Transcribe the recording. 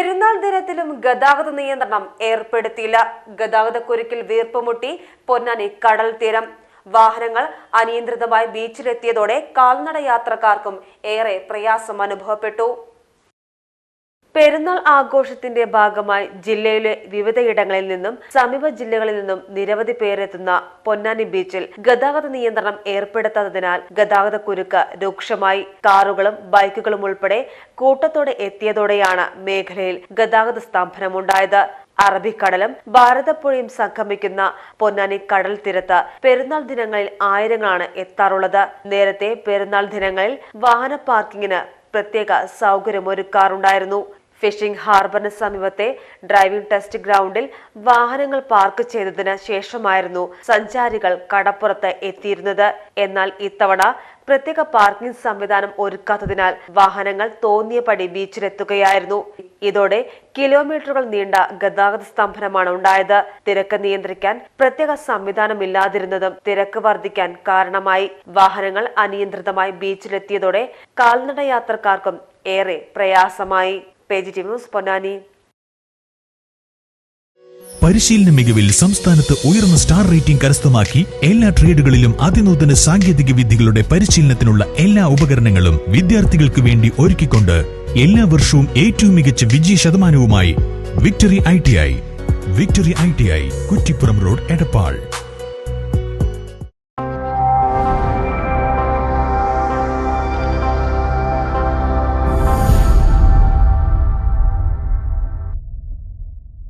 പെരുന്നാൾ ദിനത്തിലും ഗതാഗത നിയന്ത്രണം ഏർപ്പെടുത്തിയില്ല. ഗതാഗതക്കുരുക്കിൽ വീർപ്പുമുട്ടി പൊന്നാനി കടൽ തീരം. വാഹനങ്ങൾ അനിയന്ത്രിതമായി ബീച്ചിലെത്തിയതോടെ കാൽനട യാത്രക്കാർക്കും ഏറെ പ്രയാസം അനുഭവപ്പെട്ടു. പെരുന്നാൾ ആഘോഷത്തിന്റെ ഭാഗമായി ജില്ലയിലെ വിവിധയിടങ്ങളിൽ നിന്നും സമീപ ജില്ലകളിൽ നിന്നും നിരവധി പേരെത്തുന്ന പൊന്നാനി ബീച്ചിൽ ഗതാഗത നിയന്ത്രണം ഏർപ്പെടുത്താത്തതിനാൽ ഗതാഗതക്കുരുക്ക് രൂക്ഷമായി. കാറുകളും ബൈക്കുകളും ഉൾപ്പെടെ കൂട്ടത്തോടെ എത്തിയതോടെയാണ് മേഖലയിൽ ഗതാഗത സ്തംഭനമുണ്ടായത്. അറബിക്കടലും ഭാരതപ്പുഴയും സംഗമിക്കുന്ന പൊന്നാനി കടൽ തീരത്ത് പെരുന്നാൾ ദിനങ്ങളിൽ ആയിരങ്ങളാണ് എത്താറുള്ളത്. നേരത്തെ പെരുന്നാൾ ദിനങ്ങളിൽ വാഹന പാർക്കിങ്ങിന് പ്രത്യേക സൗകര്യമൊരുക്കാറുണ്ടായിരുന്നു. ഫിഷിംഗ് ഹാർബറിന് സമീപത്തെ ഡ്രൈവിംഗ് ടെസ്റ്റ് ഗ്രൗണ്ടിൽ വാഹനങ്ങൾ പാർക്ക് ചെയ്തതിന് ശേഷമായിരുന്നു സഞ്ചാരികൾ കടപ്പുറത്ത് എത്തിയിരുന്നത്. എന്നാൽ ഇത്തവണ പ്രത്യേക പാർക്കിംഗ് സംവിധാനം ഒരുക്കാത്തതിനാൽ വാഹനങ്ങൾ തോന്നിയപടി ബീച്ചിലെത്തുകയായിരുന്നു. ഇതോടെ കിലോമീറ്ററുകൾ നീണ്ട ഗതാഗത സ്തംഭനമാണ് ഉണ്ടായത്. തിരക്ക് നിയന്ത്രിക്കാൻ പ്രത്യേക സംവിധാനമില്ലാതിരുന്നതും തിരക്ക് വർദ്ധിക്കാൻ കാരണമായി. വാഹനങ്ങൾ അനിയന്ത്രിതമായി ബീച്ചിലെത്തിയതോടെ കാൽനട യാത്രക്കാർക്കും ഏറെ പ്രയാസമായി. PGTV news Ponnani. പരിശീലന മികവിൽ സംസ്ഥാനത്ത് ഉയർന്ന സ്റ്റാർ റേറ്റിംഗ് കരസ്ഥമാക്കി എല്ലാ ട്രേഡുകളിലും അതിനൂതന സാങ്കേതിക വിദ്യകളുടെ പരിശീലനത്തിനുള്ള എല്ലാ ഉപകരണങ്ങളും വിദ്യാർത്ഥികൾക്ക് വേണ്ടി ഒരുക്കിക്കൊണ്ട് എല്ലാ വർഷവും ഏറ്റവും മികച്ച വിജയ ശതമാനവുമായി victory ITI Kuttippuram road, Edappal.